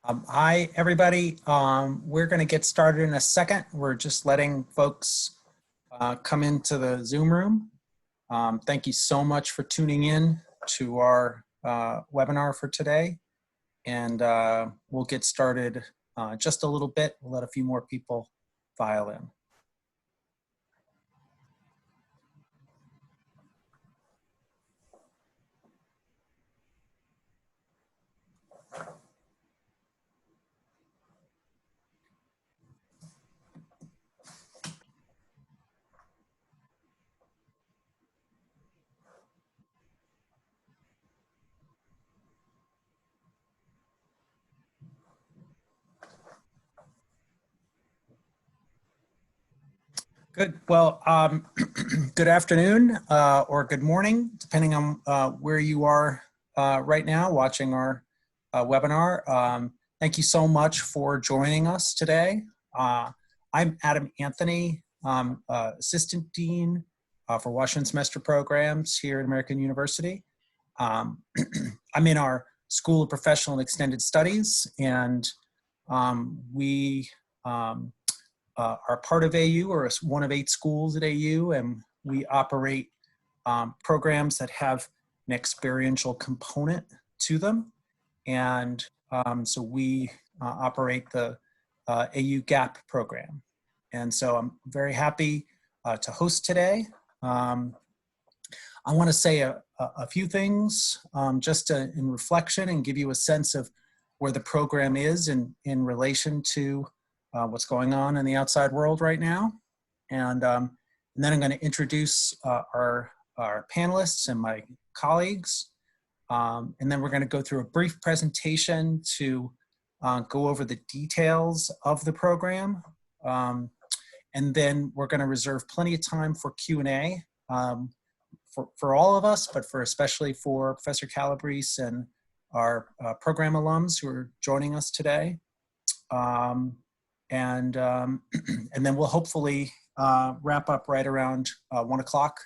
Hi, everybody. We're going to get started in a second. We're just letting folks come into the Zoom room. Thank you so much for tuning in to our webinar for today. And we'll get started just a little bit. We'll let a few more people file in. Good. Well, good afternoon or good morning, depending on where you are right now watching our webinar. Thank you so much for joining us today. I'm Adam Anthony, Assistant Dean for Washington Semester Programs here at American University. I'm in our School of Professional and Extended Studies, and we are part of AU, or one of 8 schools at AU, and we operate programs that have an experiential component to them. And so we operate the AU GAP program. And so I'm very happy to host today. I want to say a few things just in reflection and give you a sense of where the program is in relation to what's going on in the outside world right now. And then I'm going to introduce our panelists and my colleagues. And then we're going to go through a brief presentation to go over the details of the program. And then we're going to reserve plenty of time for Q&A for all of us, but especially for Professor Calabrese and our program alums who are joining us today. And then we'll hopefully wrap up right around 1 o'clock.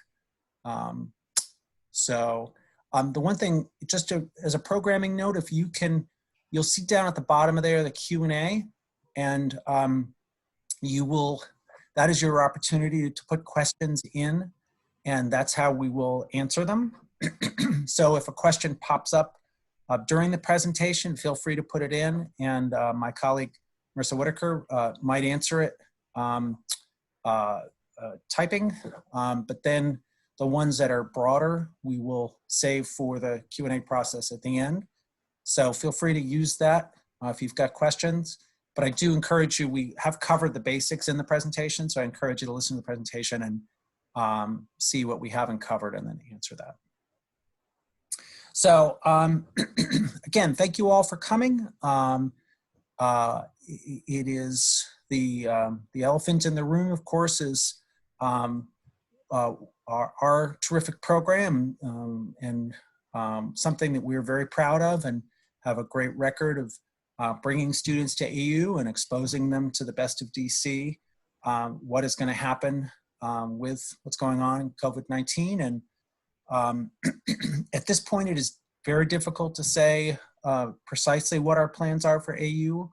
So the one thing, just as a programming note, if you can, you'll see down at the bottom of there the Q&A, and that is your opportunity to put questions in, and that's how we will answer them. So if a question pops up during the presentation, feel free to put it in, and my colleague Marissa Whitaker might answer it typing, but then the ones that are broader, we will save for the Q&A process at the end. So feel free to use that if you've got questions, but I do encourage you, we have covered the basics in the presentation, so I encourage you to listen to the presentation and see what we haven't covered and then answer that. So again, thank you all for coming. It is the elephant in the room, of course, is our terrific program and something that we're very proud of and have a great record of bringing students to AU and exposing them to the best of DC, what is going to happen with what's going on in COVID-19. And at this point, it is very difficult to say precisely what our plans are for AU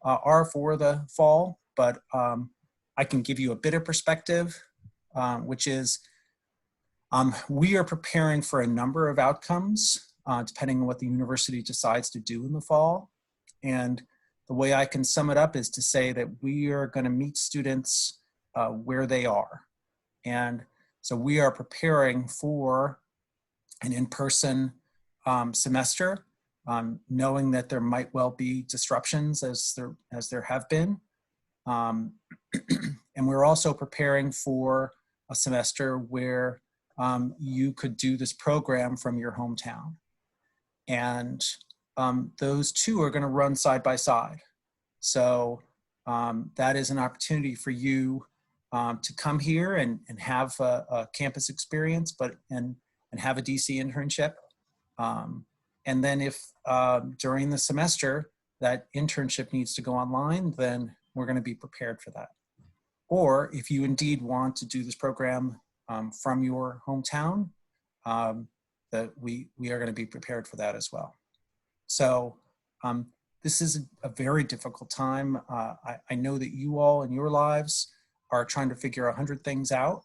are for the fall, but I can give you a bit of perspective, which is we are preparing for a number of outcomes depending on what the university decides to do in the fall. And the way I can sum it up is to say that we are going to meet students where they are. And so we are preparing for an in-person semester, knowing that there might well be disruptions as there have been. And we're also preparing for a semester where you could do this program from your hometown. And those two are going to run side by side. So that is an opportunity for you to come here and have a campus experience, and have a DC internship. And then if during the semester that internship needs to go online, then we're going to be prepared for that. Or if you indeed want to do this program from your hometown, that we are going to be prepared for that as well. So this is a very difficult time. I know that you all in your lives are trying to figure 100 things out,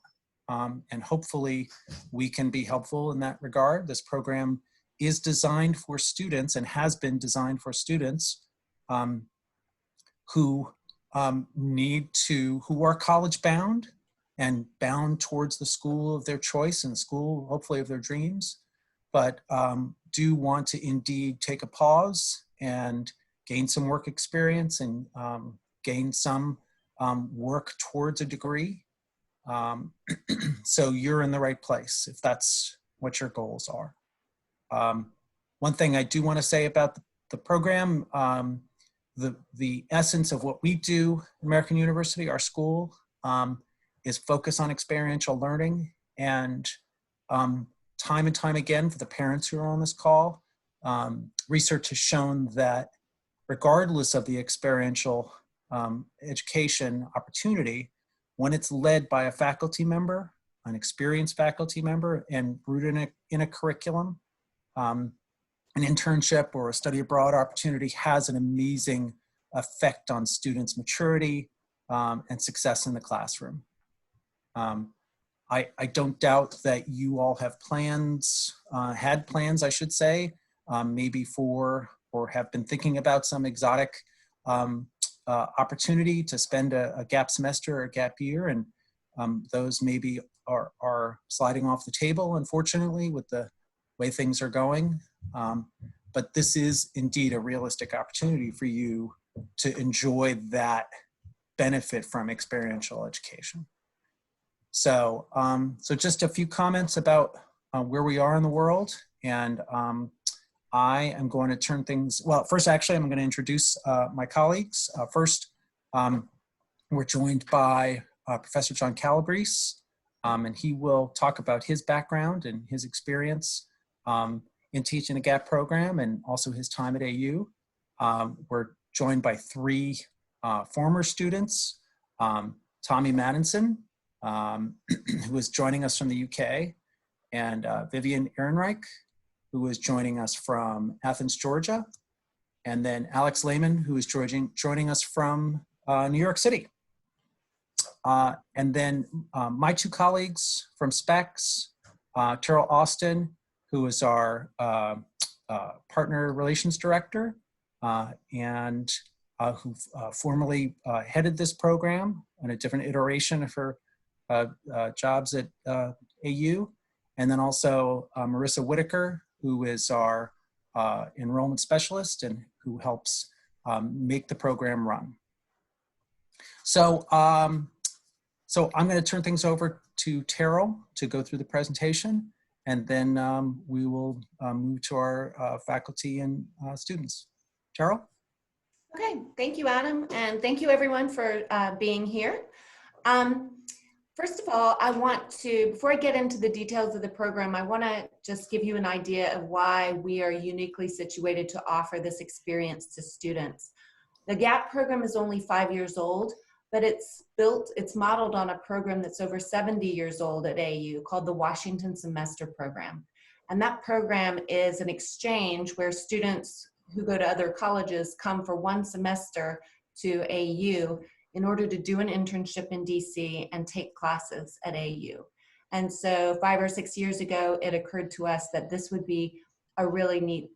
and hopefully we can be helpful in that regard. This program is designed for students and has been designed for students who who are college bound and bound towards the school of their choice and school, hopefully, of their dreams, but do want to indeed take a pause and gain some work experience and gain some work towards a degree. So you're in the right place if that's what your goals are. One thing I do want to say about the program, the essence of what we do at American University, our school, is focus on experiential learning. And time and time again, for the parents who are on this call, research has shown that regardless of the experiential education opportunity, when it's led by a faculty member, an experienced faculty member, and rooted in a curriculum, an internship or a study abroad opportunity has an amazing effect on students' maturity and success in the classroom. I don't doubt that you all have plans, had plans, I should say, maybe for, or have been thinking about some exotic opportunity to spend a gap semester or a gap year, and those maybe are sliding off the table, unfortunately, with the way things are going. But this is indeed a realistic opportunity for you to enjoy that benefit from experiential education. So, so just a few comments about where we are in the world. And I am going to turn things, well, first, actually, I'm going to introduce my colleagues. First, we're joined by Professor John Calabrese, and he will talk about his background and his experience in teaching the GAP program and also his time at AU. We're joined by three former students, Tommy Madison, who is joining us from the UK, and Vivian Ehrenreich, who is joining us from Athens, Georgia, and then Alex Lehman, who is joining us from New York City. And then my two colleagues from SPECS, Terrell Austin, who is our partner relations director, and who formerly headed this program on a different iteration of her jobs at AU. And then also Marissa Whitaker, who is our enrollment specialist and who helps make the program run. So, so I'm going to turn things over to Terrell to go through the presentation, and then we will move to our faculty and students. Terrell? Okay, thank you, Adam, and thank you everyone for being here. First of all, I want to, before I get into the details of the program, I want to just give you an idea of why we are uniquely situated to offer this experience to students. The GAP program is only 5 years old, but it's modeled on a program that's over 70 years old at AU called the Washington Semester Program. And that program is an exchange where students who go to other colleges come for 1 semester to AU in order to do an internship in DC and take classes at AU. And so 5 or 6 years ago, it occurred to us that this would be a really neat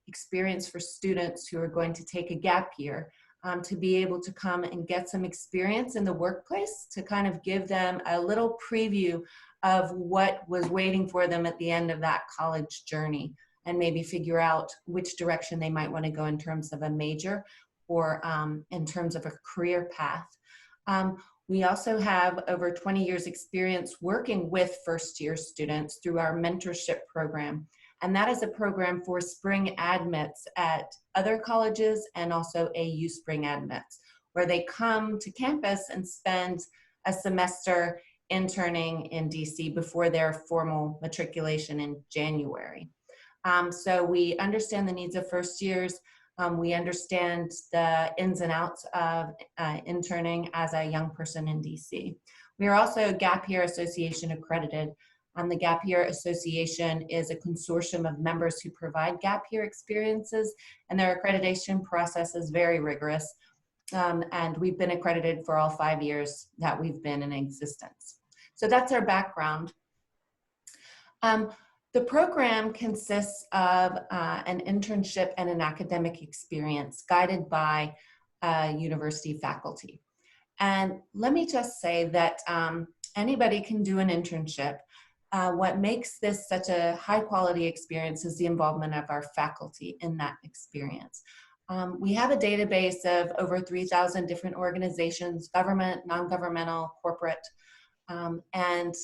experience for students who are going to take a gap year, to be able to come and get some experience in the workplace, to kind of give them a little preview of what was waiting for them at the end of that college journey, and maybe figure out which direction they might want to go in terms of a major or in terms of a career path. We also have over 20 years experience working with first-year students through our mentorship program. And that is a program for spring admits at other colleges and also AU spring admits, where they come to campus and spend a semester interning in DC before their formal matriculation in January. So we understand the needs of first years. We understand the ins and outs of interning as a young person in DC. We are also Gap Year Association accredited, The Gap Year Association is a consortium of members who provide gap year experiences, and their accreditation process is very rigorous. And we've been accredited for all 5 years that we've been in existence. So that's our background. The program consists of an internship and an academic experience guided by university faculty. And let me just say that anybody can do an internship. What makes this such a high quality experience is the involvement of our faculty in that experience. We have a database of over 3,000 different organizations, government, non-governmental, corporate, and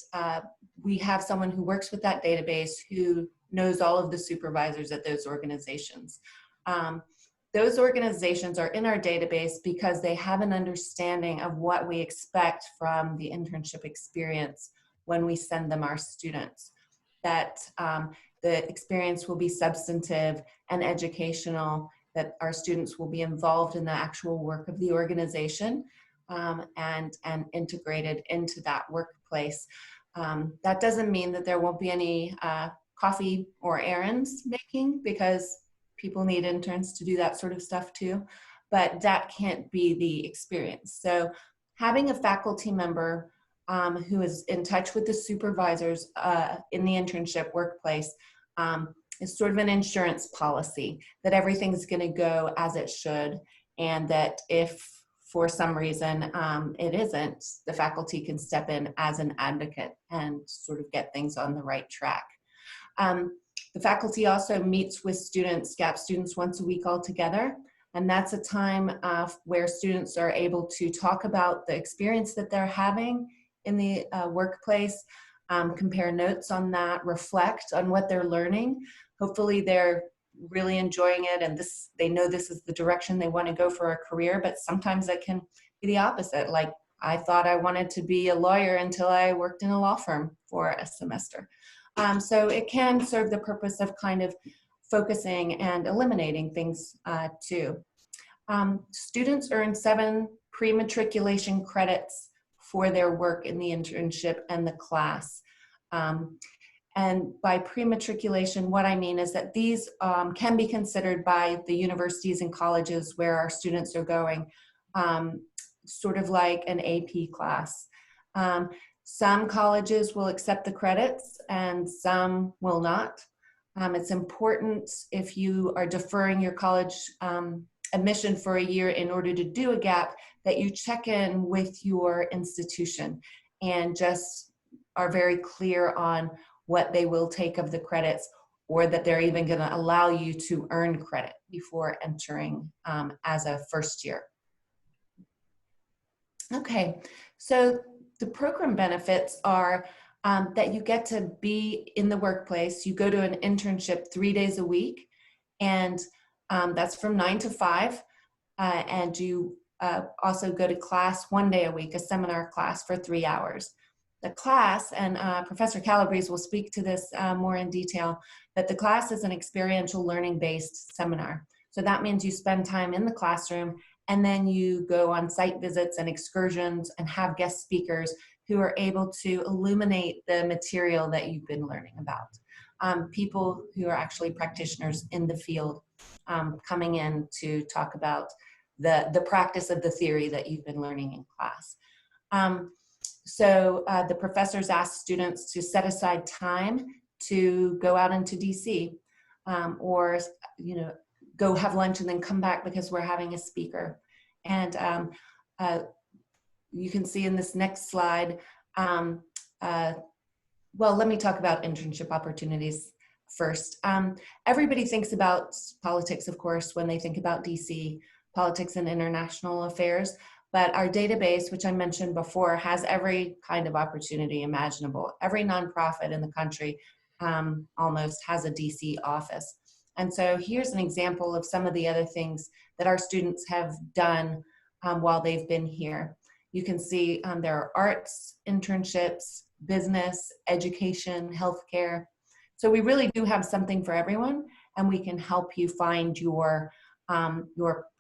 we have someone who works with that database who knows all of the supervisors at those organizations. Those organizations are in our database because they have an understanding of what we expect from the internship experience when we send them our students. That the experience will be substantive and educational, that our students will be involved in the actual work of the organization and integrated into that workplace. That doesn't mean that there won't be any coffee or errands making, because people need interns to do that sort of stuff too, but that can't be the experience. So having a faculty member who is in touch with the supervisors in the internship workplace is sort of an insurance policy that everything's going to go as it should, and that if for some reason it isn't, the faculty can step in as an advocate and sort of get things on the right track. The faculty also meets with students, GAP students, once a week all together, and that's a time where students are able to talk about the experience that they're having in the workplace, compare notes on that, reflect on what they're learning. Hopefully they're really enjoying it and they know this is the direction they want to go for a career, but sometimes it can be the opposite. Like, I thought I wanted to be a lawyer until I worked in a law firm for a semester. So it can serve the purpose of kind of focusing and eliminating things too. Students earn 7 pre-matriculation credits for their work in the internship and the class. And by pre-matriculation, what I mean is that these can be considered by the universities and colleges where our students are going, sort of like an AP class. Some colleges will accept the credits and some will not. It's important, if you are deferring your college admission for a year in order to do a gap, that you check in with your institution and just are very clear on what they will take of the credits, or that they're even going to allow you to earn credit before entering as a first year. Okay, so the program benefits are that you get to be in the workplace. You go to an internship 3 days a week, and that's from 9 to 5. And you also go to class 1 day a week, a seminar class for 3 hours. The class, and Professor Calabrese will speak to this more in detail, but the class is an experiential learning-based seminar. So that means you spend time in the classroom, and then you go on site visits and excursions and have guest speakers who are able to illuminate the material that you've been learning about. People who are actually practitioners in the field coming in to talk about the practice of the theory that you've been learning in class. So the professors ask students to set aside time to go out into DC or go have lunch and then come back because we're having a speaker. And you can see in this next slide, well, let me talk about internship opportunities first. Everybody thinks about politics, of course, when they think about DC, politics and international affairs. But our database, which I mentioned before, has every kind of opportunity imaginable. Every nonprofit in the country almost has a DC office. And so here's an example of some of the other things that our students have done while they've been here. You can see there are arts, internships, business, education, healthcare. So we really do have something for everyone, and we can help you find your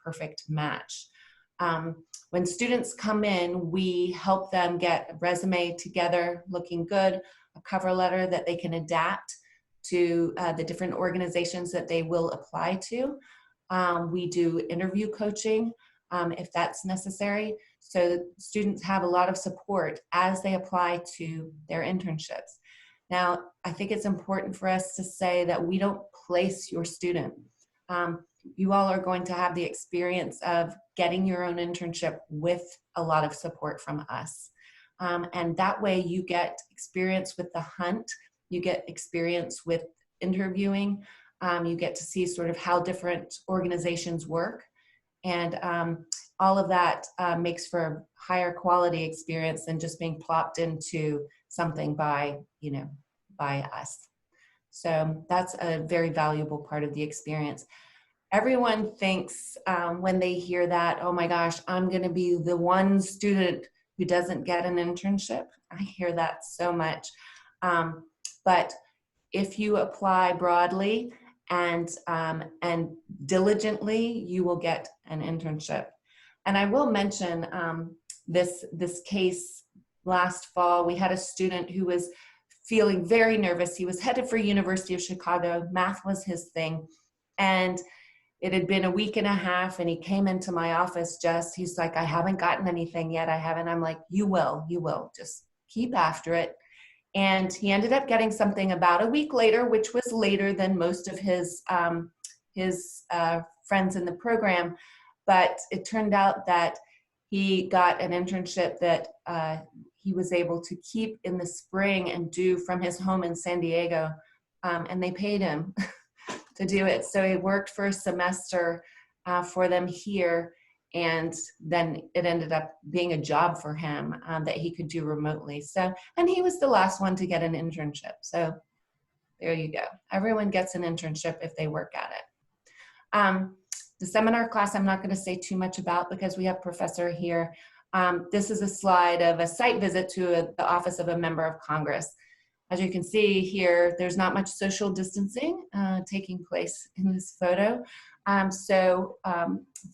perfect match. When students come in, we help them get a resume together looking good, a cover letter that they can adapt to the different organizations that they will apply to. We do interview coaching if that's necessary. So students have a lot of support as they apply to their internships. Now, I think it's important for us to say that we don't place your student. You all are going to have the experience of getting your own internship with a lot of support from us. And that way you get experience with the hunt, you get experience with interviewing, you get to see sort of how different organizations work. And all of that makes for a higher quality experience than just being plopped into something by us. So that's a very valuable part of the experience. Everyone thinks when they hear that, oh my gosh, I'm going to be the one student who doesn't get an internship. I hear that so much. But if you apply broadly and diligently, you will get an internship. And I will mention this case last fall. We had a student who was feeling very nervous. He was headed for University of Chicago. Math was his thing. And it had been a week and a half, and he came into my office he's like, I haven't gotten anything yet. I haven't. I'm like, you will, just keep after it. And he ended up getting something about a week later, which was later than most of his friends in the program. But it turned out that he got an internship that he was able to keep in the spring and do from his home in San Diego. And they paid him to do it. So he worked for a semester for them here. And then it ended up being a job for him that he could do remotely. So, and he was the last one to get an internship. So there you go. Everyone gets an internship if they work at it. The seminar class, I'm not going to say too much about because we have Professor here. This is a slide of a site visit to the office of a member of Congress. As you can see here, there's not much social distancing taking place in this photo.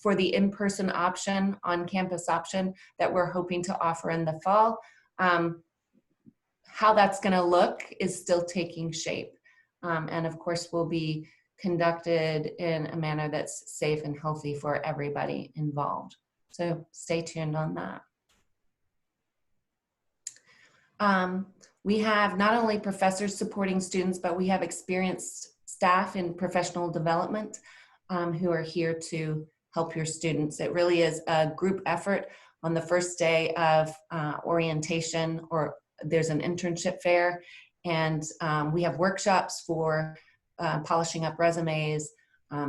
For the in-person option, on-campus option that we're hoping to offer in the fall, how that's going to look is still taking shape. And of course, will be conducted in a manner that's safe and healthy for everybody involved. So stay tuned on that. We have not only professors supporting students, but we have experienced staff in professional development who are here to help your students. It really is a group effort. On the first day of orientation, or there's an internship fair, and we have workshops for polishing up resumes,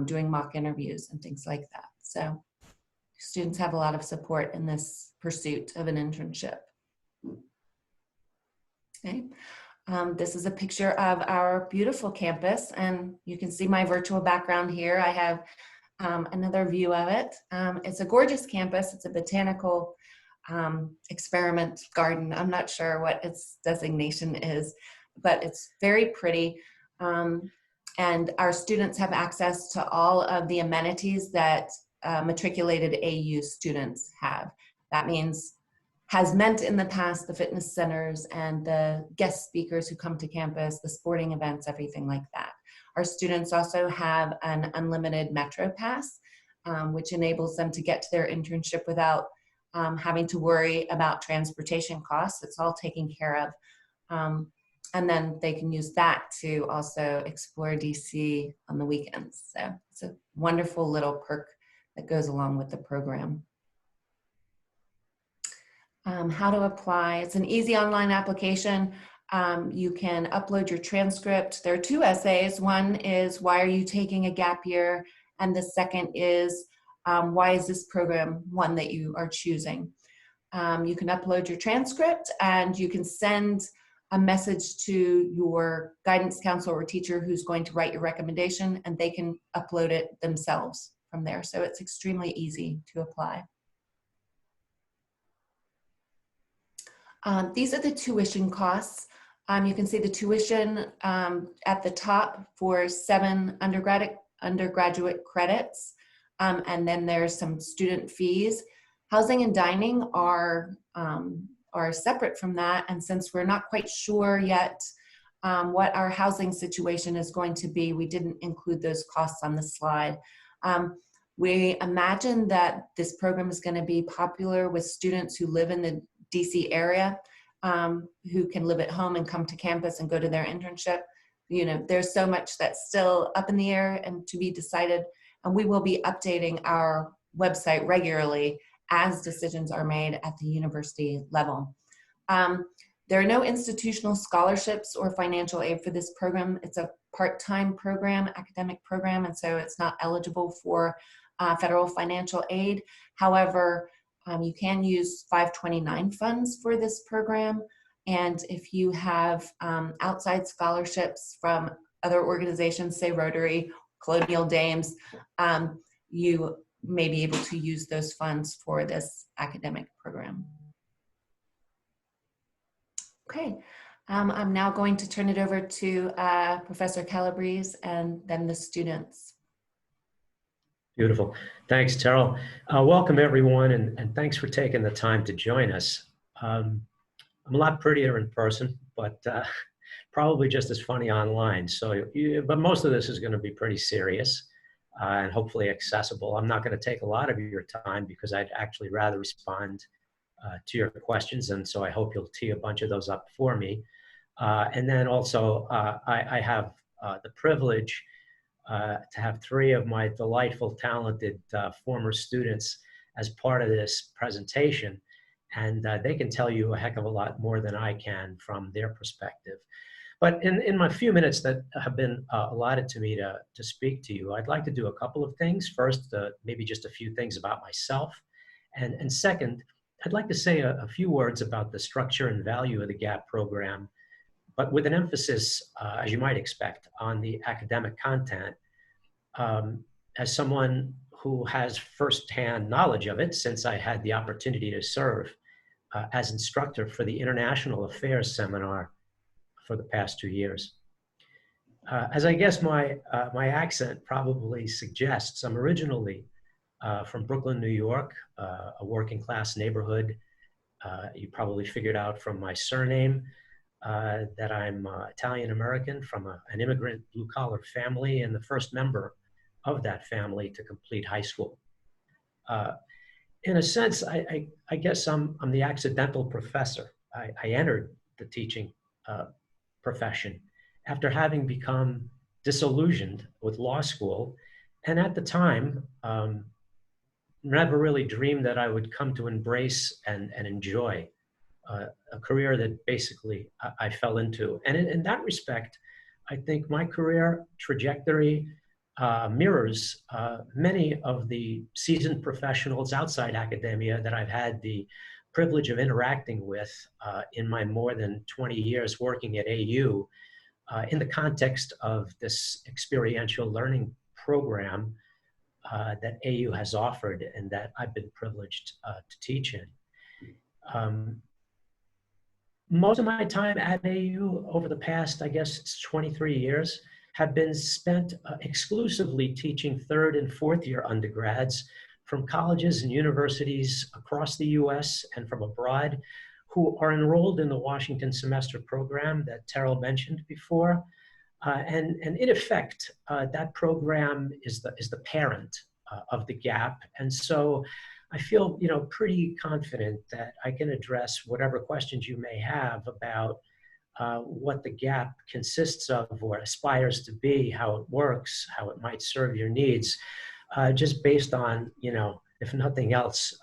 doing mock interviews and things like that. So students have a lot of support in this pursuit of an internship. Okay. This is a picture of our beautiful campus, and you can see my virtual background here. I have another view of it. It's a gorgeous campus. It's a botanical experiment garden. I'm not sure what its designation is, but it's very pretty. And our students have access to all of the amenities that matriculated AU students have. That has meant in the past the fitness centers and the guest speakers who come to campus, the sporting events, everything like that. Our students also have an unlimited Metro Pass, which enables them to get to their internship without having to worry about transportation costs. It's all taken care of. And then they can use that to also explore DC on the weekends. So it's a wonderful little perk that goes along with the program. How to apply. It's an easy online application. You can upload your transcript. There are two essays. One is, why are you taking a gap year? And the second is, why is this program one that you are choosing? You can upload your transcript, and you can send a message to your guidance counselor or teacher who's going to write your recommendation, and they can upload it themselves from there. So it's extremely easy to apply. These are the tuition costs. You can see the tuition at the top for 7 undergraduate credits. And then there's some student fees. Housing and dining are separate from that, and since we're not quite sure yet what our housing situation is going to be, we didn't include those costs on the slide. We imagine that this program is going to be popular with students who live in the DC area, who can live at home and come to campus and go to their internship. You know, there's so much that's still up in the air and to be decided, and we will be updating our website regularly as decisions are made at the university level. There are no institutional scholarships or financial aid for this program. It's a part-time program, academic program, and so it's not eligible for federal financial aid. However, you can use 529 funds for this program, and if you have outside scholarships from other organizations, say Rotary, Colonial Dames, you may be able to use those funds for this academic program. Okay, I'm now going to turn it over to Professor Calabrese and then the students. Beautiful. Thanks, Terrell. Welcome, everyone, and thanks for taking the time to join us. I'm a lot prettier in person, but probably just as funny online. So, but most of this is going to be pretty serious and hopefully accessible. I'm not going to take a lot of your time because I'd actually rather respond to your questions, and so I hope you'll tee a bunch of those up for me. And then also, I have the privilege to have three of my delightful, talented former students as part of this presentation, and they can tell you a heck of a lot more than I can from their perspective. But in my few minutes that have been allotted to me to speak to you, I'd like to do a couple of things. First, maybe just a few things about myself, and second, I'd like to say a few words about the structure and value of the GAP program, but with an emphasis, as you might expect, on the academic content. As someone who has firsthand knowledge of it, since I had the opportunity to serve as instructor for the International Affairs Seminar for the past 2 years. As I guess my accent probably suggests, I'm originally from Brooklyn, New York, a working class neighborhood. You probably figured out from my surname that I'm Italian American from an immigrant blue collar family and the first member of that family to complete high school. In a sense, I guess I'm the accidental professor. I entered the teaching profession after having become disillusioned with law school, and at the time, never really dreamed that I would come to embrace and enjoy a career that basically I fell into. And in that respect, I think my career trajectory mirrors many of the seasoned professionals outside academia that I've had the privilege of interacting with in my more than 20 years working at AU in the context of this experiential learning program that AU has offered and that I've been privileged to teach in. Most of my time at AU over the past, I guess it's 23 years, have been spent exclusively teaching third and fourth year undergrads from colleges and universities across the US and from abroad who are enrolled in the Washington semester program that Terrell mentioned before. And in effect, that program is the parent of the GAP. And so I feel, pretty confident that I can address whatever questions you may have about what the GAP consists of or aspires to be, how it works, how it might serve your needs, just based on, if nothing else,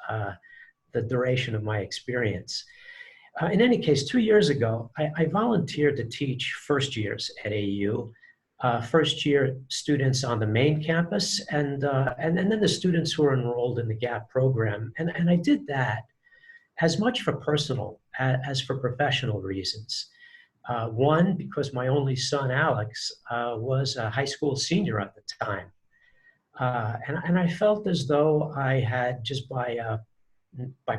the duration of my experience. In any case, 2 years ago, I volunteered to teach first years at AU, first year students on the main campus, and then the students who are enrolled in the GAP program. And I did that as much for personal as for professional reasons. One, because my only son, Alex, was a high school senior at the time. And I felt as though I had, just by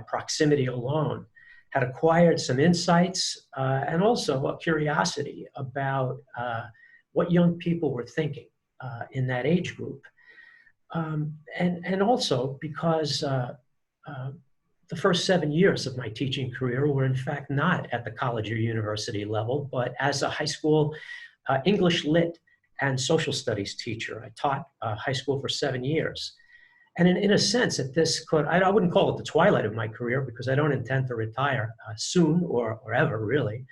proximity alone, had acquired some insights and also a curiosity about what young people were thinking in that age group. And also because the first 7 years of my teaching career were in fact not at the college or university level, but as a high school English lit and social studies teacher. I taught high school for 7 years. And in a sense, at this, I wouldn't call it the twilight of my career because I don't intend to retire soon or ever really.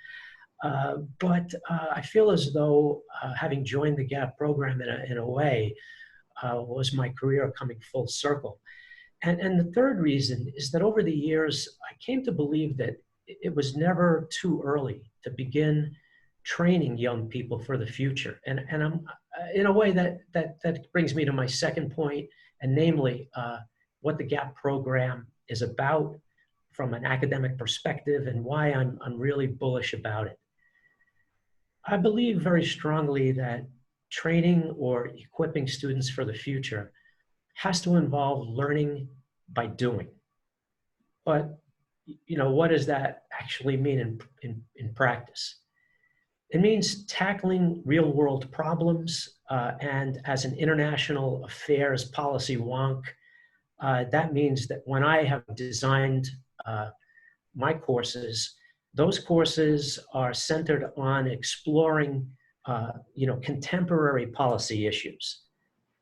But I feel as though having joined the GAP program in a way was my career coming full circle. And the third reason is that over the years, I came to believe that it was never too early to begin training young people for the future. And I'm, in a way that brings me to my second point, and namely what the GAP program is about from an academic perspective and why I'm really bullish about it. I believe very strongly that training or equipping students for the future has to involve learning by doing. But, you know, what does that actually mean in practice? It means tackling real world problems, and as an international affairs policy wonk, that means that when I have designed my courses, those courses are centered on exploring contemporary policy issues.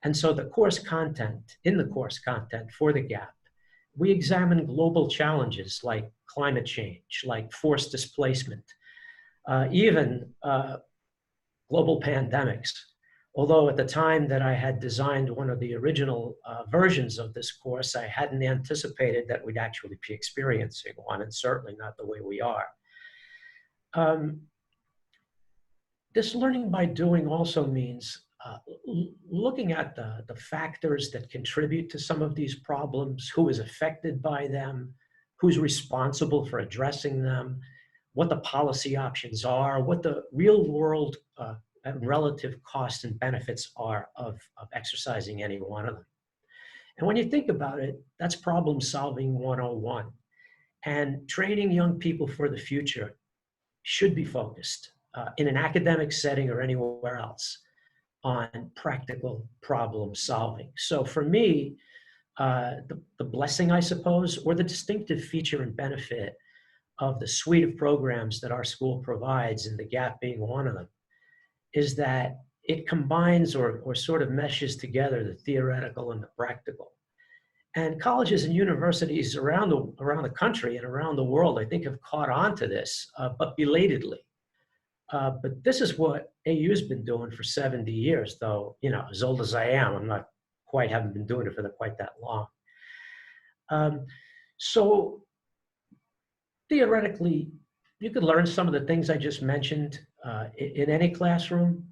And so the course content, in the course content for the GAP, we examine global challenges like climate change, like forced displacement, even global pandemics. Although at the time that I had designed one of the original versions of this course, I hadn't anticipated that we'd actually be experiencing one, and certainly not the way we are. This learning by doing also means looking at the factors that contribute to some of these problems, who is affected by them, who's responsible for addressing them, what the policy options are, what the real world and relative costs and benefits are of exercising any one of them. And when you think about it, that's problem solving 101. And training young people for the future should be focused in an academic setting or anywhere else on practical problem solving. So for me, the blessing, I suppose, or the distinctive feature and benefit of the suite of programs that our school provides, and the GAP being one of them, is that it combines or sort of meshes together the theoretical and the practical. And colleges and universities around the country and around the world, I think, have caught on to this, but belatedly. But this is what AU's been doing for 70 years, though, you know, as old as I am, I'm not quite, haven't been doing it for quite that long. So theoretically, you could learn some of the things I just mentioned in any classroom,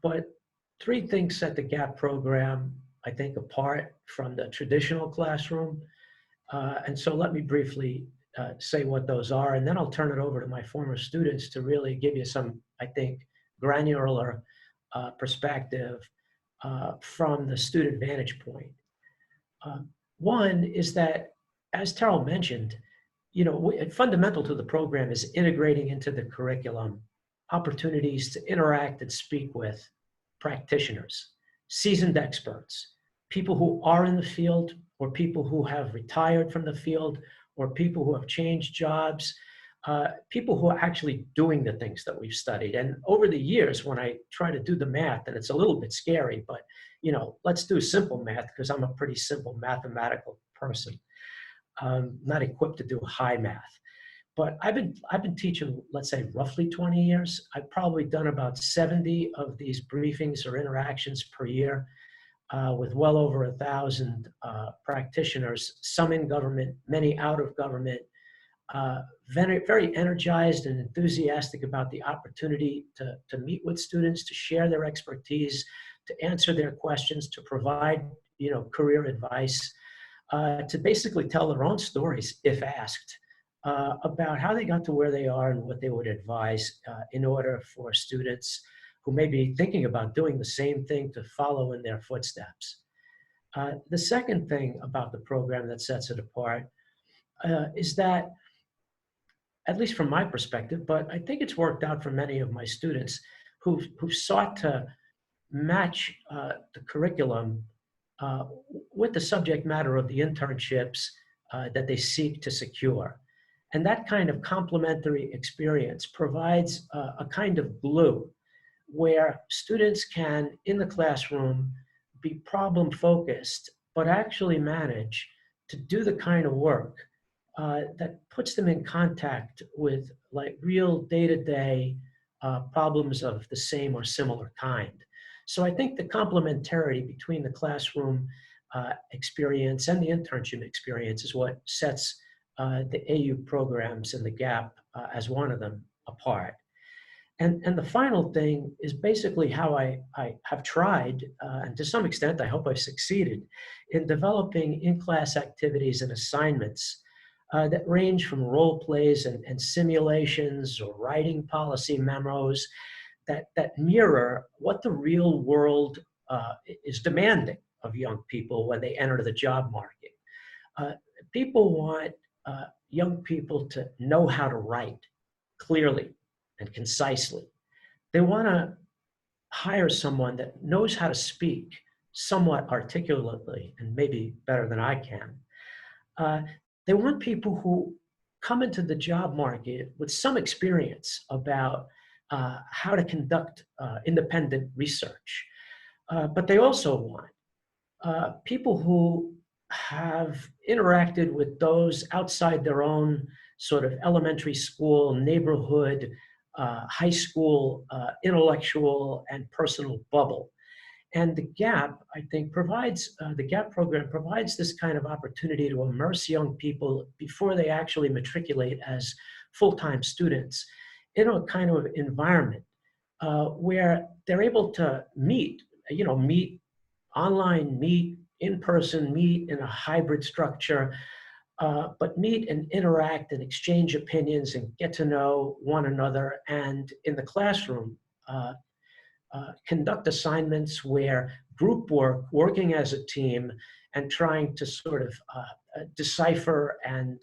but three things set the GAP program, I think, apart from the traditional classroom. And so let me briefly say what those are, and then I'll turn it over to my former students to really give you some, I think, granular perspective from the student vantage point. One is that, as Terrell mentioned, you know, fundamental to the program is integrating into the curriculum opportunities to interact and speak with practitioners, seasoned experts, people who are in the field or people who have retired from the field or people who have changed jobs, people who are actually doing the things that we've studied. And over the years, when I try to do the math, and it's a little bit scary, but you know, let's do simple math because I'm a pretty simple mathematical person, not equipped to do high math. But I've been teaching, let's say, roughly 20 years. I've probably done about 70 of these briefings or interactions per year with well over 1,000 practitioners, some in government, many out of government, very energized and enthusiastic about the opportunity to meet with students, to share their expertise, to answer their questions, to provide, you know, career advice, to basically tell their own stories, if asked, about how they got to where they are and what they would advise in order for students who may be thinking about doing the same thing to follow in their footsteps. The second thing about the program that sets it apart is that, at least from my perspective, but I think it's worked out for many of my students who've sought to match the curriculum with the subject matter of the internships that they seek to secure. And that kind of complementary experience provides a kind of glue where students can, in the classroom, be problem focused, but actually manage to do the kind of work that puts them in contact with like real day-to-day problems of the same or similar kind. So I think the complementarity between the classroom experience and the internship experience is what sets the AU programs and the GAP as one of them apart. And the final thing is basically how I have tried, and to some extent I hope I've succeeded, in developing in-class activities and assignments that range from role plays and simulations or writing policy memos that mirror what the real world is demanding of young people when they enter the job market. People want young people to know how to write clearly and concisely. They want to hire someone that knows how to speak somewhat articulately and maybe better than I can. They want people who come into the job market with some experience about how to conduct independent research. But they also want people who have interacted with those outside their own sort of elementary school, neighborhood, high school, intellectual and personal bubble. And the GAP, I think, provides, the GAP program provides this kind of opportunity to immerse young people before they actually matriculate as full-time students in a kind of environment where they're able to meet, meet online, meet in person, meet in a hybrid structure, but meet and interact and exchange opinions and get to know one another. And in the classroom, conduct assignments where group work, working as a team, and trying to sort of decipher and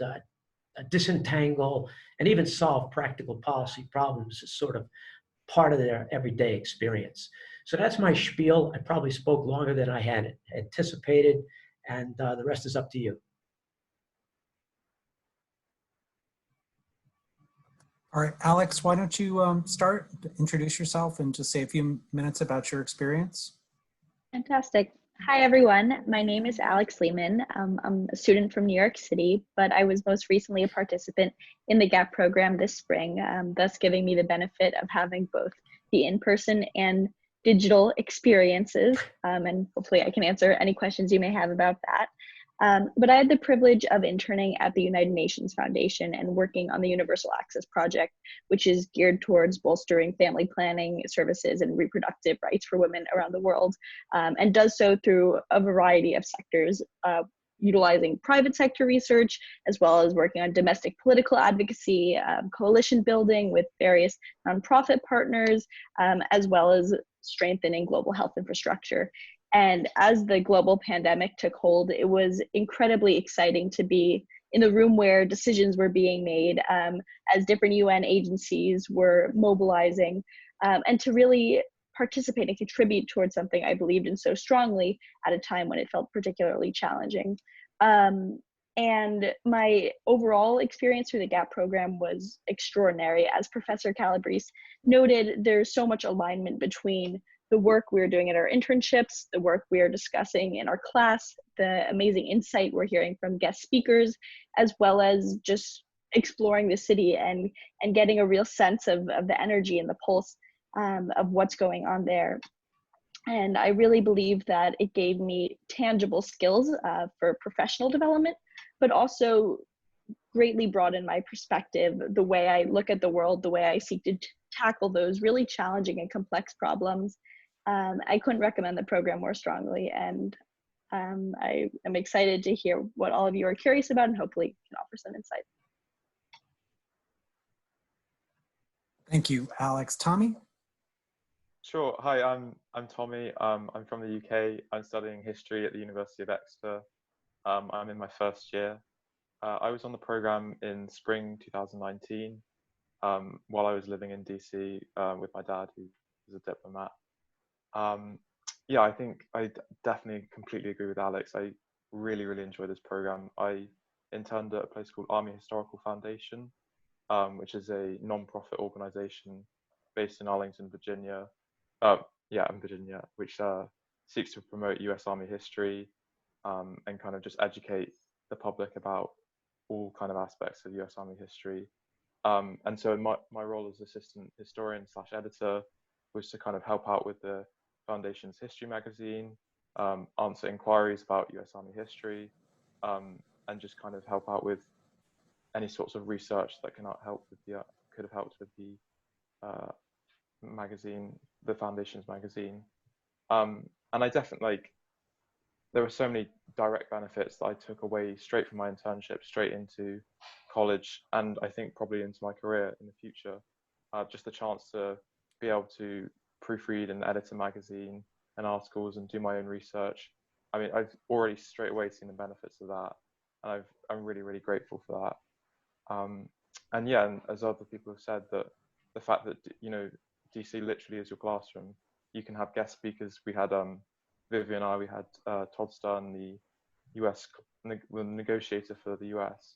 disentangle and even solve practical policy problems is sort of part of their everyday experience. So that's my spiel. I probably spoke longer than I had anticipated, and the rest is up to you. All right, Alex, why don't you start, introduce yourself and just say a few minutes about your experience? Fantastic. Hi, everyone. My name is Alex Lehman. I'm a student from New York City, but I was most recently a participant in the GAP program this spring, thus giving me the benefit of having both the in-person and digital experiences. And hopefully I can answer any questions you may have about that. But I had the privilege of interning at the United Nations Foundation and working on the Universal Access Project, which is geared towards bolstering family planning services and reproductive rights for women around the world, and does so through a variety of sectors, utilizing private sector research, as well as working on domestic political advocacy, coalition building with various nonprofit partners, as well as strengthening global health infrastructure. And as the global pandemic took hold, it was incredibly exciting to be in the room where decisions were being made, as different UN agencies were mobilizing, and to really participate and contribute towards something I believed in so strongly at a time when it felt particularly challenging. And my overall experience through the GAP program was extraordinary. As Professor Calabrese noted, there's so much alignment between the work we're doing at our internships, the work we are discussing in our class, the amazing insight we're hearing from guest speakers, as well as just exploring the city and getting a real sense of the energy and the pulse of what's going on there. And I really believe that it gave me tangible skills for professional development, but also greatly broadened my perspective, the way I look at the world, the way I seek to tackle those really challenging and complex problems. I couldn't recommend the program more strongly, and I am excited to hear what all of you are curious about and hopefully can offer some insight. Thank you, Alex. Tommy? Sure. Hi, I'm Tommy. I'm from the UK. I'm studying history at the University of Exeter. I'm in my first year. I was on the program in spring 2019 while I was living in DC with my dad, who is a diplomat. Yeah, I think I definitely completely agree with Alex. I really enjoy this program. I interned at a place called Army Historical Foundation, which is a non-profit organization based in Arlington, Virginia. In Virginia, which seeks to promote US Army history and kind of just educate the public about all kind of aspects of US Army history. And so my role as assistant historian / editor was to kind of help out with the Foundation's history magazine, answer inquiries about US Army history, and just kind of help out with any sorts of research that could have helped with the magazine, the Foundation's magazine. And I definitely, there were so many direct benefits that I took away straight from my internship, straight into college, and I think probably into my career in the future. Just the chance to be able to proofread and edit a magazine and articles and do my own research. I mean, I've already straight away seen the benefits of that, and I'm really, really grateful for that. And yeah, and as other people have said, that the fact that, you know, DC literally is your classroom. You can have guest speakers. We had Vivian and I, we had Todd Stern, the US negotiator for the US,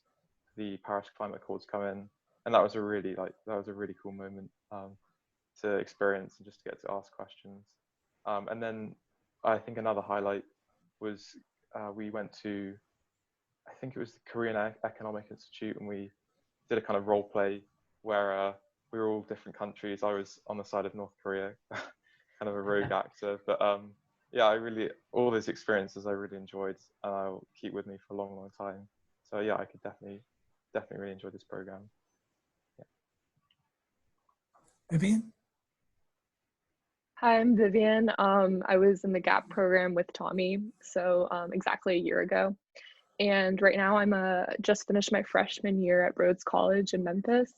the Paris Climate Accords, come in, and that was a really cool moment to experience and just to get to ask questions. And then I think another highlight was we went to, I think it was the Korean Economic Institute, and we did a kind of role play where we were all different countries. I was on the side of North Korea, kind of a rogue actor, but yeah, all those experiences I really enjoyed, and I'll keep with me for a long, long time. So yeah, I could definitely really enjoy this program. Yeah. Vivian? Hi, I'm Vivian. I was in the GAP program with Tommy, so exactly a year ago. And right now I'm just finished my freshman year at Rhodes College in Memphis.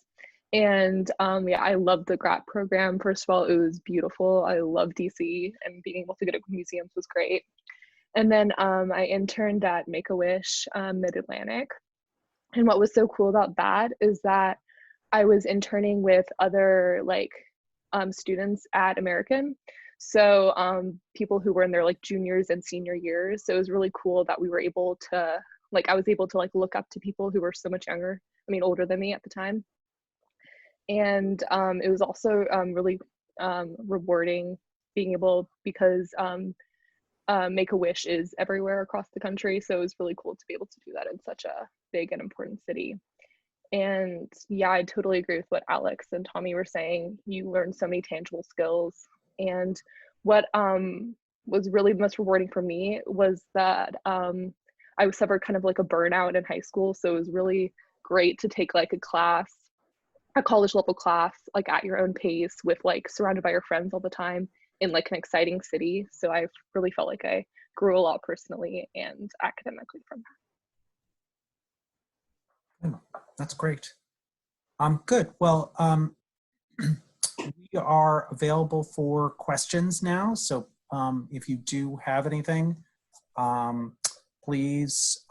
And yeah, I love the GAP program. First of all, it was beautiful. I love DC, and being able to go to museums was great. And then I interned at Make-A-Wish Mid-Atlantic. And what was so cool about that is that I was interning with other students at American. So people who were in their juniors and senior years. So it was really cool that we were able to, I was able to look up to people who were so much older than me at the time. And it was also really rewarding being able, because Make-A-Wish is everywhere across the country. So it was really cool to be able to do that in such a big and important city. And yeah, I totally agree with what Alex and Tommy were saying. You learn so many tangible skills. And what was really most rewarding for me was that I suffered kind of a burnout in high school. So it was really great to take a college level class, at your own pace, with surrounded by your friends all the time in an exciting city. So I really felt like I grew a lot personally and academically from that. That's great. Good. Well, we are available for questions now. So if you do have anything, please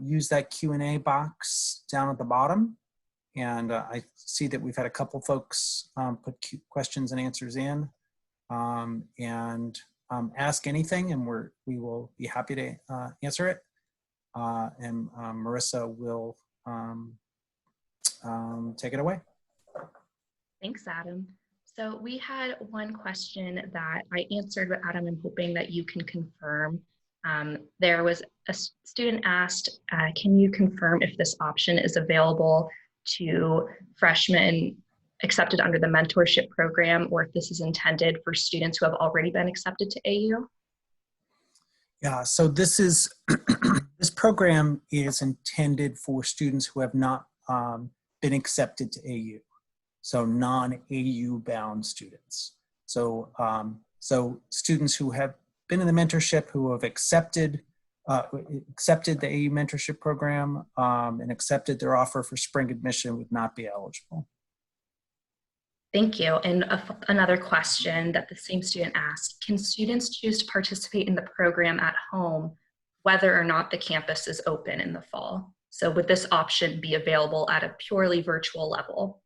use that Q&A box down at the bottom. And I see that we've had a couple folks put questions and answers in, and ask anything, and we will be happy to answer it. And Marissa will take it away. Thanks, Adam. So we had one question that I answered, but Adam, I'm hoping that you can confirm. There was a student asked, can you confirm if this option is available to freshmen accepted under the mentorship program, or if this is intended for students who have already been accepted to AU? Yeah, so this program is intended for students who have not been accepted to AU, so non-AU bound students. So so students who have been in the mentorship, who have accepted the AU mentorship program and accepted their offer for spring admission would not be eligible. Thank you. And another question that the same student asked, can students choose to participate in the program at home, whether or not the campus is open in the fall? So would this option be available at a purely virtual level?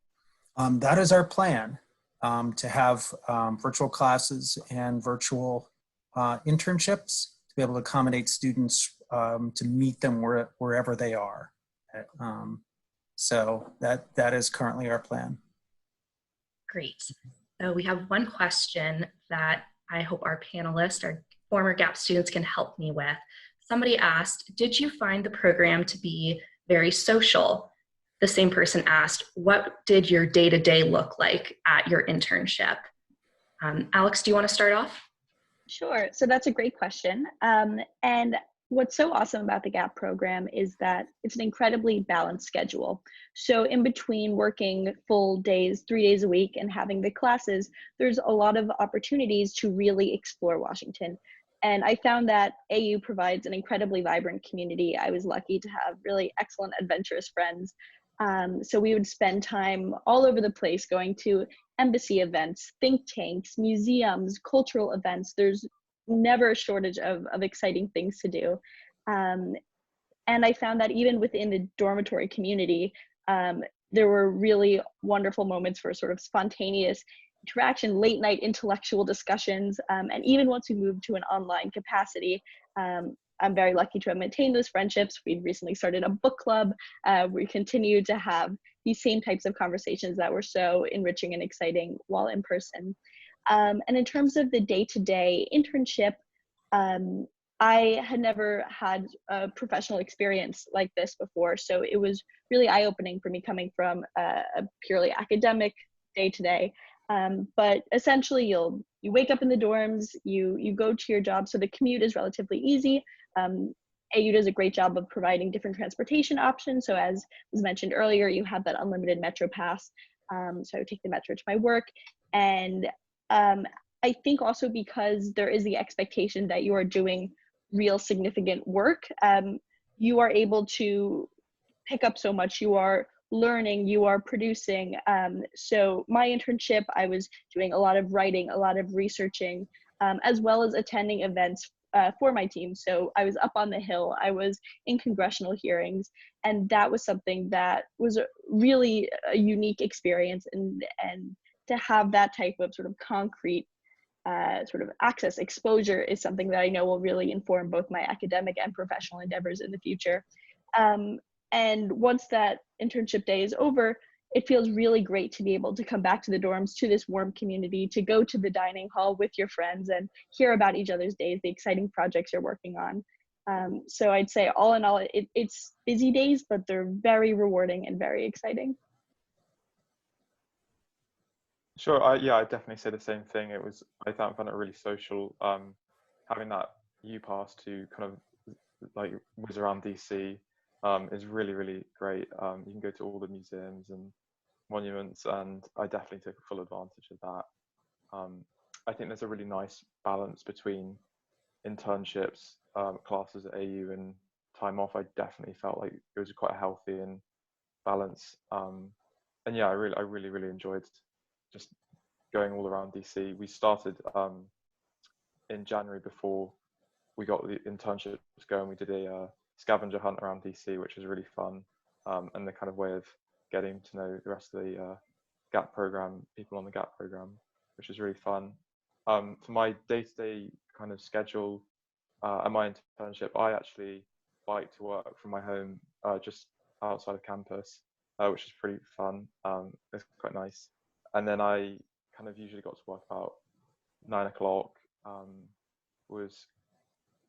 That is our plan, to have virtual classes and virtual internships to be able to accommodate students to meet them wherever they are. So that is currently our plan. Great. So we have one question that I hope our panelists, our former GAP students, can help me with. Somebody asked, did you find the program to be very social? The same person asked, what did your day-to-day look like at your internship? Alex, do you want to start off? Sure. So that's a great question. And what's so awesome about the GAP program is that it's an incredibly balanced schedule. So in between working full days, 3 days a week, and having the classes, there's a lot of opportunities to really explore Washington. And I found that AU provides an incredibly vibrant community. I was lucky to have really excellent, adventurous friends. So we would spend time all over the place going to embassy events, think tanks, museums, cultural events. There's never a shortage of exciting things to do. And I found that even within the dormitory community, there were really wonderful moments for sort of spontaneous interaction, late night intellectual discussions. And even once we moved to an online capacity, I'm very lucky to have maintained those friendships. We've recently started a book club. We continue to have these same types of conversations that were so enriching and exciting while in person. And in terms of the day-to-day internship, I had never had a professional experience like this before. So it was really eye-opening for me coming from a purely academic day-to-day. But essentially you wake up in the dorms, you go to your job. So the commute is relatively easy. AU does a great job of providing different transportation options. So as was mentioned earlier, you have that unlimited Metro pass. So I would take the Metro to my work. And I think also because there is the expectation that you are doing real significant work, you are able to pick up so much. You are learning, you are producing. So my internship, I was doing a lot of writing, a lot of researching, as well as attending events for my team. So I was up on the Hill, I was in congressional hearings, and that was something that was really a unique experience. And to have that type of sort of concrete sort of access, exposure is something that I know will really inform both my academic and professional endeavors in the future. And once that internship day is over, it feels really great to be able to come back to the dorms, to this warm community, to go to the dining hall with your friends and hear about each other's days, the exciting projects you're working on. So I'd say all in all, it's busy days, but they're very rewarding and very exciting. Sure. Yeah, I definitely say the same thing. I found it really social. Having that U-Pass to kind of like whiz around DC is really, really great. You can go to all the museums and monuments, and I definitely took full advantage of that. I think there's a really nice balance between internships, classes at AU, and time off. I definitely felt like it was quite a healthy and balance. And yeah, I really enjoyed just going all around DC. We started in January before we got the internships going. We did a scavenger hunt around DC, which was really fun, and the kind of way of getting to know the rest of the GAP program, people on the GAP program, which was really fun. For my day-to-day kind of schedule at my internship, I actually bike to work from my home just outside of campus, which is pretty fun. It's quite nice. And then I kind of usually got to work about 9 o'clock, was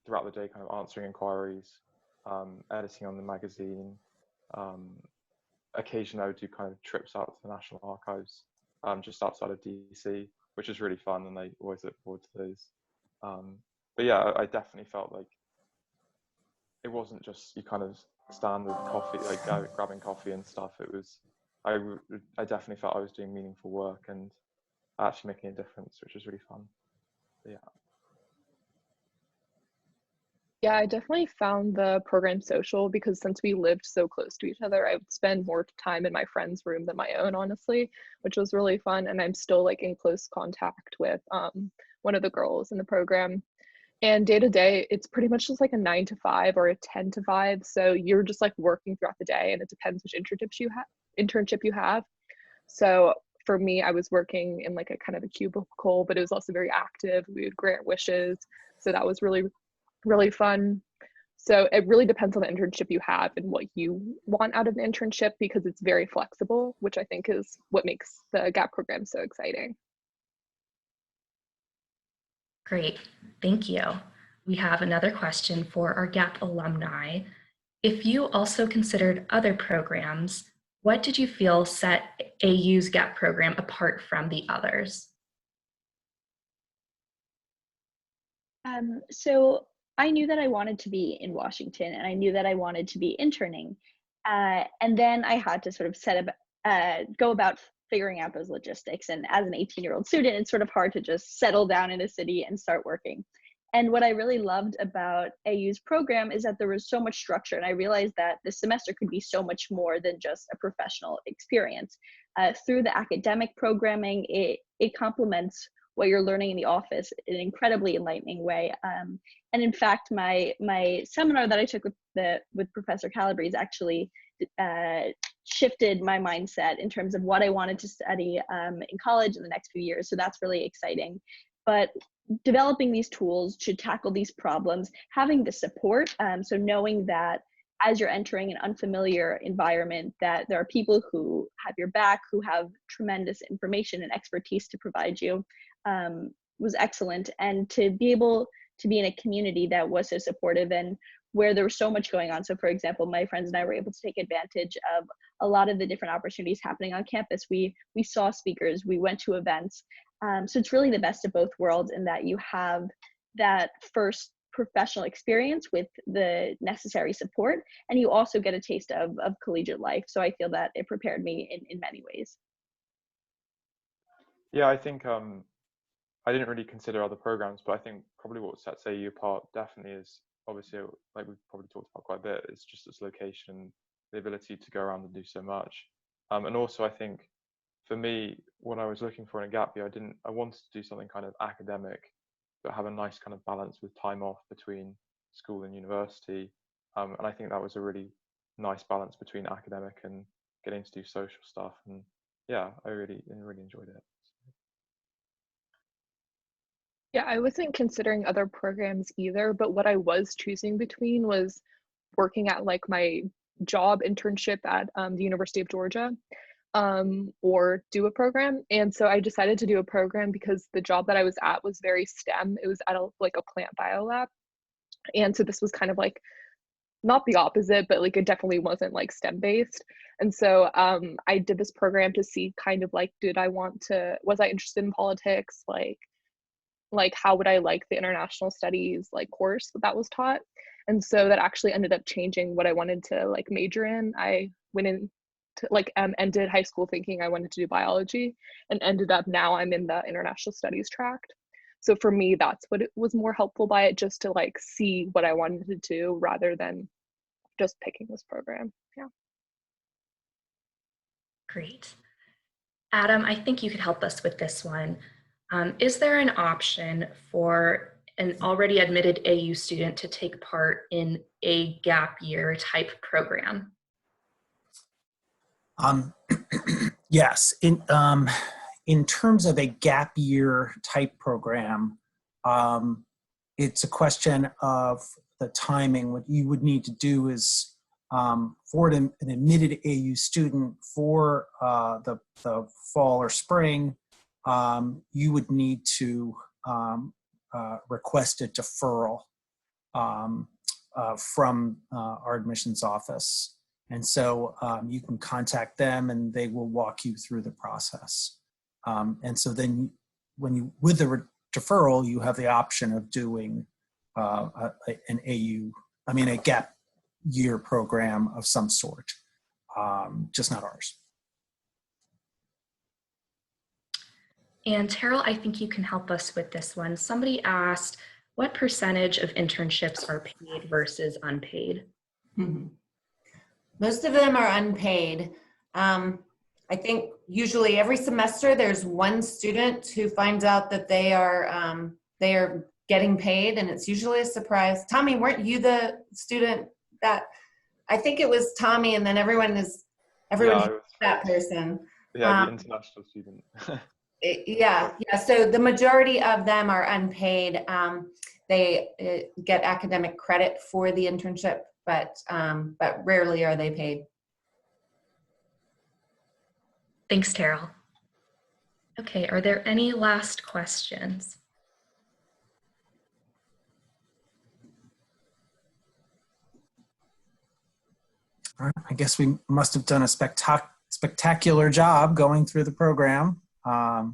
throughout the day kind of answering inquiries, editing on the magazine. Occasionally I would do kind of trips out to the National Archives just outside of DC, which is really fun, and I always look forward to those. But yeah, I definitely felt like it wasn't just your kind of standard coffee, like grabbing coffee and stuff. It was, I definitely felt I was doing meaningful work and actually making a difference, which was really fun. But yeah. Yeah, I definitely found the program social because since we lived so close to each other, I would spend more time in my friend's room than my own, honestly, which was really fun. And I'm still like in close contact with one of the girls in the program. And day to day, it's pretty much just like a 9 to 5 or a 10 to 5. So you're just like working throughout the day, and it depends which internship you have. So for me, I was working in like a kind of a cubicle, but it was also very active. We would grant wishes. So that was really fun. So it really depends on the internship you have and what you want out of the internship, because it's very flexible, which I think is what makes the GAP program so exciting. Great, thank you. We have another question for our GAP alumni. If you also considered other programs, what did you feel set AU's GAP program apart from the others? So I knew that I wanted to be in Washington, and I knew that I wanted to be interning. And then I had to sort of go about figuring out those logistics. And as an 18-year-old student, it's sort of hard to just settle down in a city and start working. And what I really loved about AU's program is that there was so much structure, and I realized that the semester could be so much more than just a professional experience. Through the academic programming, it complements what you're learning in the office in an incredibly enlightening way. And in fact, my seminar that I took with Professor Calabrese actually shifted my mindset in terms of what I wanted to study in college in the next few years. So that's really exciting. But developing these tools to tackle these problems, having the support, so knowing that as you're entering an unfamiliar environment, that there are people who have your back, who have tremendous information and expertise to provide you, was excellent. And to be able to be in a community that was so supportive and where there was so much going on. So for example, my friends and I were able to take advantage of a lot of the different opportunities happening on campus. We saw speakers, we went to events. So it's really the best of both worlds in that you have that first professional experience with the necessary support, and you also get a taste of collegiate life. So I feel that it prepared me in many ways. Yeah, I think I didn't really consider other programs, but I think probably what sets AU apart definitely is, obviously, like we've probably talked about quite a bit, it's just its location, the ability to go around and do so much. And also I think for me, what I was looking for in a gap year, I wanted to do something kind of academic, but have a nice kind of balance with time off between school and university. And I think that was a really nice balance between academic and getting to do social stuff. And yeah, I really enjoyed it. Yeah, I wasn't considering other programs either, but what I was choosing between was working at like my job internship at the University of Georgia, or do a program. And so I decided to do a program because the job that I was at was very STEM. It was at like a plant bio lab. And so this was kind of like not the opposite, but like it definitely wasn't like STEM based. And so I did this program to see kind of like, was I interested in politics? Like how would I like the international studies like course that was taught? And so that actually ended up changing what I wanted to like major in. I went in to like ended high school thinking I wanted to do biology, and ended up now I'm in the international studies track. So for me, that's what it was more helpful by it, just to like see what I wanted to do rather than just picking this program. Yeah. Great. Adam, I think you could help us with this one. Is there an option for an already admitted AU student to take part in a gap year type program? Yes, in terms of a gap year type program, it's a question of the timing. What you would need to do is, for an admitted AU student for the fall or spring, you would need to request a deferral from our admissions office. And so you can contact them and they will walk you through the process. And so then with the deferral, you have the option of doing a gap year program of some sort, just not ours. And Terrell, I think you can help us with this one. Somebody asked, what percentage of internships are paid versus unpaid? Mm-hmm. Most of them are unpaid. I think usually every semester there's one student who finds out that they are getting paid, and it's usually a surprise. Tommy, weren't you the student that, I think it was Tommy, and then everyone hates that person. Yeah, the international student. Yeah. So the majority of them are unpaid. they get academic credit for the internship, but rarely are they paid. Thanks, Terrell. Okay, are there any last questions? All right, I guess we must have done a spectacular job going through the program. All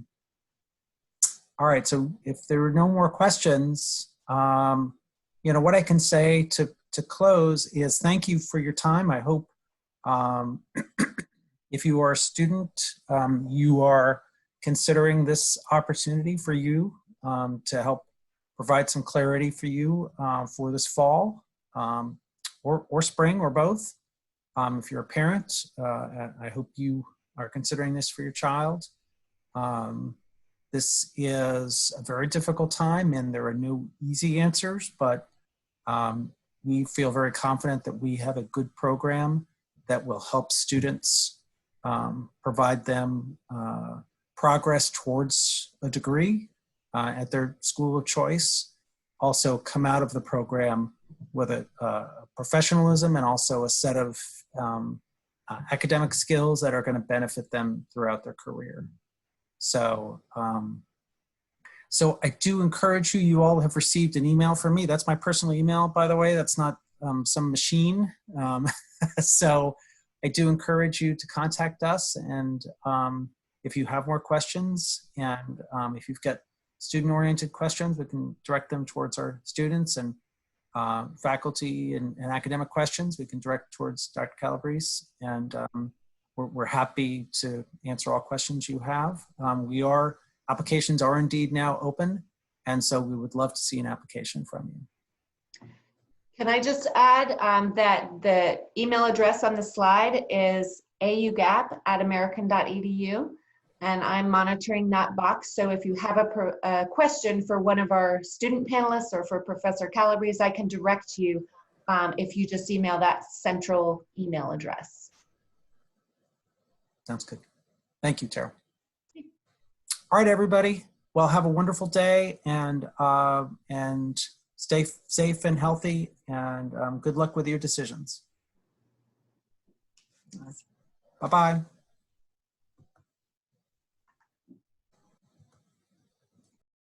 right, so if there are no more questions, what I can say to close is thank you for your time. I hope if you are a student, you are considering this opportunity for you to help provide some clarity for you for this fall or spring or both. If you're a parent, I hope you are considering this for your child. This is a very difficult time and there are no easy answers, but we feel very confident that we have a good program that will help students provide them progress towards a degree at their school of choice, also come out of the program with a professionalism and also a set of academic skills that are going to benefit them throughout their career. So, so I do encourage you, you all have received an email from me. That's my personal email, by the way. That's not some machine. So I do encourage you to contact us. And if you have more questions and if you've got student-oriented questions, we can direct them towards our students, and faculty and academic questions we can direct towards Dr. Calabrese. And we're happy to answer all questions you have. Applications are indeed now open, and so we would love to see an application from you. Can I just add that the email address on the slide is augap@american.edu, and I'm monitoring that box. So if you have a question for one of our student panelists or for Professor Calabrese, I can direct you if you just email that central email address. Sounds good. Thank you, Tara. All right, everybody. Well, have a wonderful day, and stay safe and healthy, and good luck with your decisions. Bye-bye.